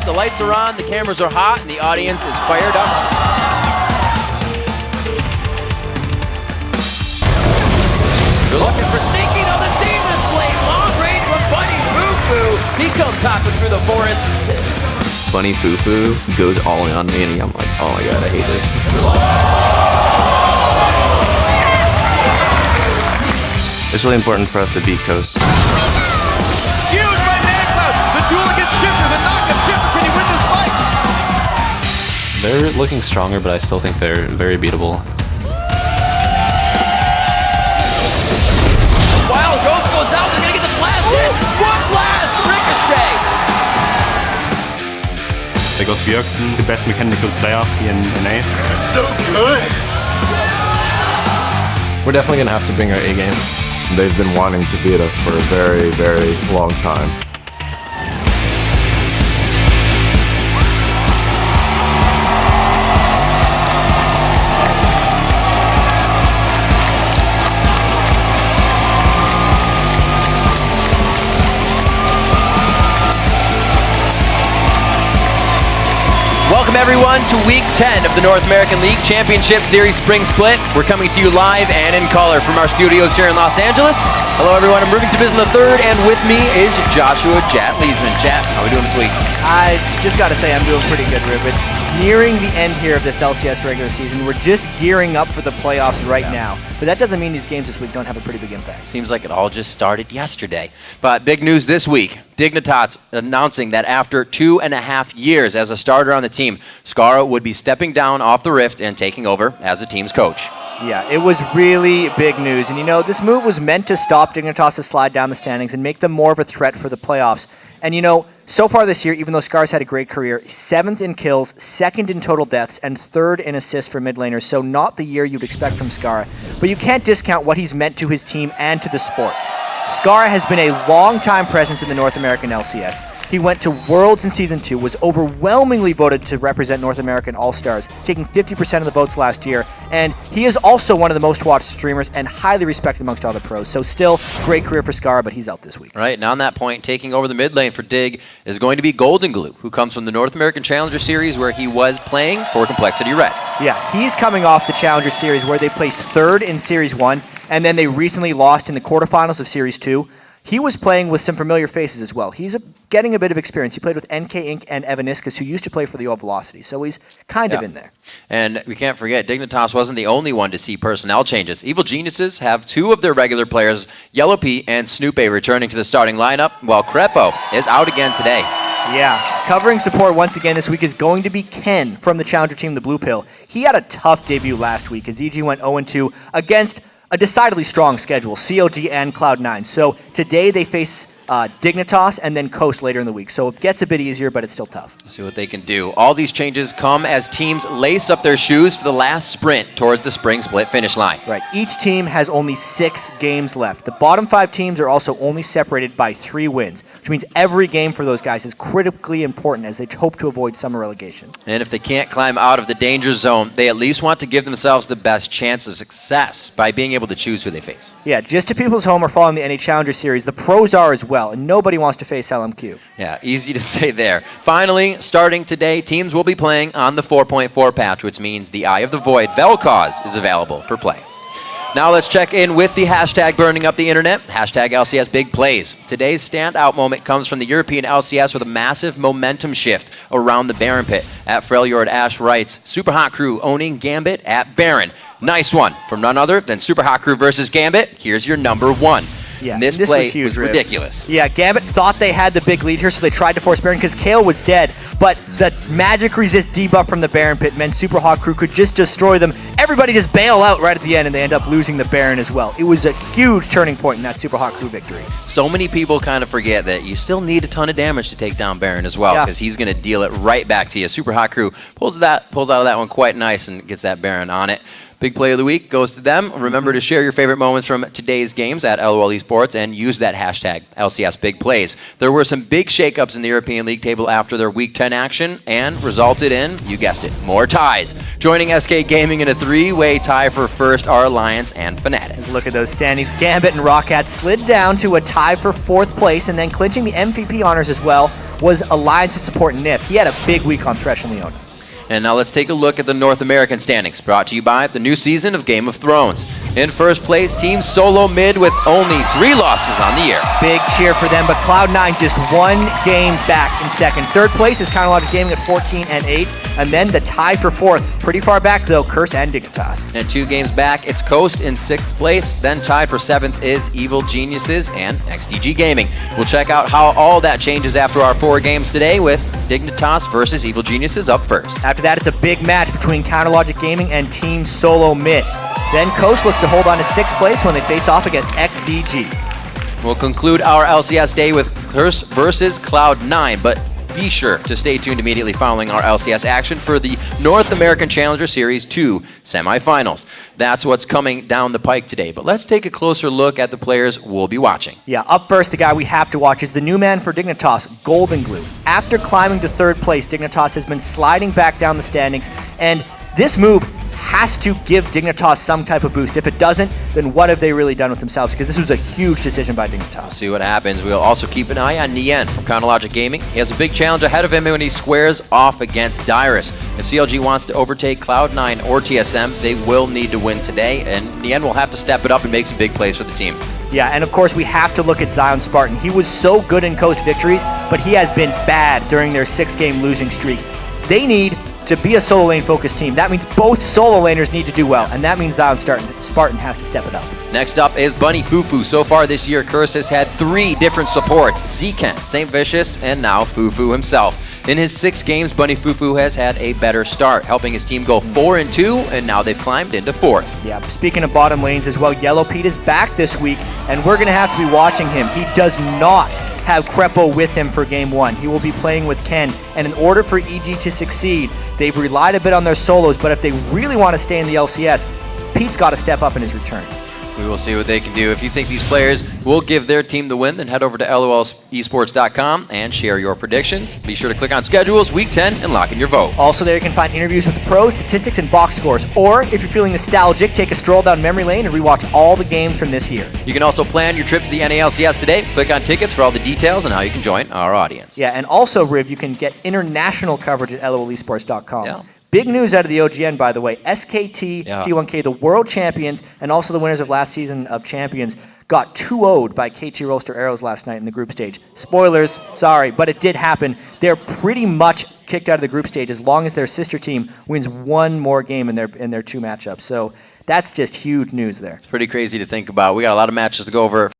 the lights are on, the cameras are hot, and the audience is fired up. They're looking for Sneaky on the Demon Blade. Long range from Bunny Foo-Foo. He comes hopping through the forest. Bunny Foo-Foo goes all in on me, and I'm like, oh my god, I hate this. It's really important for us to beat Coast. Huge by ManCloud. The duel against Shifter. The knockup. Shifter, can he win this fight? They're looking stronger, but I still think they're very beatable. Wild Growth goes out. They're going to get the blast in. One blast. Ricochet. They got Bjørksen, the best mechanical player in NA. So good. We're definitely going to have to bring our A game. They've been wanting to beat us for a very, very long time. Welcome everyone to Week 10 of the North American League Championship Series Spring Split. We're coming to you live and in color from our studios here in Los Angeles. Hello everyone, I'm Ruben Tabizin III, and with me is Joshua Jat Leesman. Jat, how are we doing this week? I just got to say I'm doing pretty good, Rib. It's nearing the end here of this LCS regular season. We're just gearing up for the playoffs right now. But that doesn't mean these games this week don't have a pretty big impact. Seems like it all just started yesterday. But big news this week. Dignitas announcing that after 2.5 years as a starter on the team, Skara would be stepping down off the Rift and taking over as the team's coach. Yeah, it was really big news. And you know, this move was meant to stop Dignitas' slide down the standings and make them more of a threat for the playoffs. And you know, so far this year, even though Scar's had a great career, 7th in kills, 2nd in total deaths, and 3rd in assists for mid laners, so not the year you'd expect from Scar. But you can't discount what he's meant to his team and to the sport. Scar has been a long-time presence in the North American LCS. He went to Worlds in Season 2, was overwhelmingly voted to represent North American All-Stars, taking 50% of the votes last year, and he is also one of the most watched streamers and highly respected amongst all the pros. So still, great career for Scar, but he's out this week. Right, and on that point, taking over the mid lane for Dig is going to be Golden Glue, who comes from the North American Challenger Series where he was playing for Complexity Red. Yeah, he's coming off the Challenger Series where they placed 3rd in Series 1, and then they recently lost in the quarterfinals of Series 2. He was playing with some familiar faces as well. He's getting a bit of experience. He played with NK Inc. and Evaniscus, who used to play for the O Velocity, so he's kind of in there. And we can't forget, Dignitas wasn't the only one to see personnel changes. Evil Geniuses have 2 of their regular players, Yellow P and Snoopy, returning to the starting lineup, while Crepo is out again today. Yeah, covering support once again this week is going to be Ken from the Challenger team, the Blue Pill. He had a tough debut last week as EG went 0-2 against a decidedly strong schedule, COD and Cloud9. So today they face Dignitas and then Coast later in the week. So it gets a bit easier, but it's still tough. Let's see what they can do. All these changes come as teams lace up their shoes for the last sprint towards the spring split finish line. Right. Each team has only 6 games left. The bottom 5 teams are also only separated by 3 wins, which means every game for those guys is critically important as they hope to avoid summer relegation. And if they can't climb out of the danger zone, they at least want to give themselves the best chance of success by being able to choose who they face. Yeah, just to people's home or following the NA Challenger Series, the pros are as well, and nobody wants to face LMQ. Yeah, easy to say there. Finally, starting today, teams will be playing on the 4.4 patch, which means the Eye of the Void Vel'Koz is available for play. Now let's check in with the hashtag burning up the internet, hashtag LCS Big Plays. Today's standout moment comes from the European LCS with a massive momentum shift around the Baron pit. At Freljord Ash writes, Super Hot Crew owning Gambit at Baron. Nice one from none other than Super Hot Crew versus Gambit. Here's your number 1. Yeah, and this play was ridiculous. Yeah, Gambit thought they had the big lead here, so they tried to force Baron because Kale was dead. But the magic resist debuff from the Baron pit meant Super Hawk Crew could just destroy them. Everybody just bail out right at the end, and they end up losing the Baron as well. It was a huge turning point in that Super Hawk Crew victory. So many people kind of forget that you still need a ton of damage to take down Baron as well, because he's going to deal it right back to you. Super Hawk Crew pulls out of that one quite nice and gets that Baron on it. Big play of the week goes to them. Remember to share your favorite moments from today's games at LOL Esports and use that hashtag LCS Big Plays. There were some big shakeups in the European League table after their Week 10 action and resulted in, you guessed it, more ties. Joining SK Gaming in a 3-way tie for first are Alliance and Fnatic. Let's look at those standings. Gambit and Roccat slid down to a tie for 4th place and then clinching the MVP honors as well was aligned to support Nip. He had a big week on Thresh and Leona. And now let's take a look at the North American standings, brought to you by the new season of Game of Thrones. In first place, Team Solo Mid with only 3 losses on the year. Big cheer for them, but Cloud9 just 1 game back in second. Third place is Counterlogic Gaming at 14-8, and then the tie for fourth. Pretty far back though, Curse and Dignitas. And 2 games back, it's Coast in 6th place. Then tied for 7th is Evil Geniuses and XDG Gaming. We'll check out how all that changes after our 4 games today with Dignitas versus Evil Geniuses up first. After that, it's a big match between Counterlogic Gaming and Team Solo Mid. Then Coast look to hold on to 6th place when they face off against XDG. We'll conclude our LCS day with Curse versus Cloud9, but be sure to stay tuned immediately following our LCS action for the North American Challenger Series 2 semifinals. That's what's coming down the pike today, but let's take a closer look at the players we'll be watching. Yeah, up first, the guy we have to watch is the new man for Dignitas, Golden Glue. After climbing to 3rd place, Dignitas has been sliding back down the standings, and this move has to give Dignitas some type of boost. If it doesn't, then what have they really done with themselves? Because this was a huge decision by Dignitas. See what happens. We'll also keep an eye on Nien from Counterlogic Gaming. He has a big challenge ahead of him when he squares off against Dyrus. If CLG wants to overtake Cloud9 or TSM, they will need to win today, and Nien will have to step it up and make some big plays for the team. Yeah, and of course we have to look at Zion Spartan. He was so good in Coast victories, but he has been bad during their 6-game losing streak. They need to be a solo lane focused team. That means both solo laners need to do well, and that means Zion Spartan has to step it up. Next up is Bunny Fufu. So far this year, Curse has had 3 different supports: Zken, St. Vicious, and now Fufu himself. In his 6 games, Bunny Fufu has had a better start, helping his team go 4-2, and now they've climbed into 4th. Yeah, speaking of bottom lanes as well, Yellow Pete is back this week, and we're going to have to be watching him. He does not have Crepo with him for game 1. He will be playing with Ken, and in order for EG to succeed, they've relied a bit on their solos, but if they really want to stay in the LCS, Pete's got to step up in his return. We will see what they can do. If you think these players will give their team the win, then head over to lolesports.com and share your predictions. Be sure to click on schedules, week 10, and lock in your vote. Also there you can find interviews with the pros, statistics, and box scores. Or if you're feeling nostalgic, take a stroll down memory lane and rewatch all the games from this year. You can also plan your trip to the NALCS today. Click on tickets for all the details and how you can join our audience. Yeah, and also, Riv, you can get international coverage at lolesports.com. Yeah. Big news out of the OGN, by the way. SKT, T1K, the world champions, and also the winners of last season of Champions, got 2-0'd by KT Roaster Arrows last night in the group stage. Spoilers, sorry, but it did happen. They're pretty much kicked out of the group stage as long as their sister team wins 1 more game in their 2 matchups. So that's just huge news there. It's pretty crazy to think about. We got a lot of matches to go over.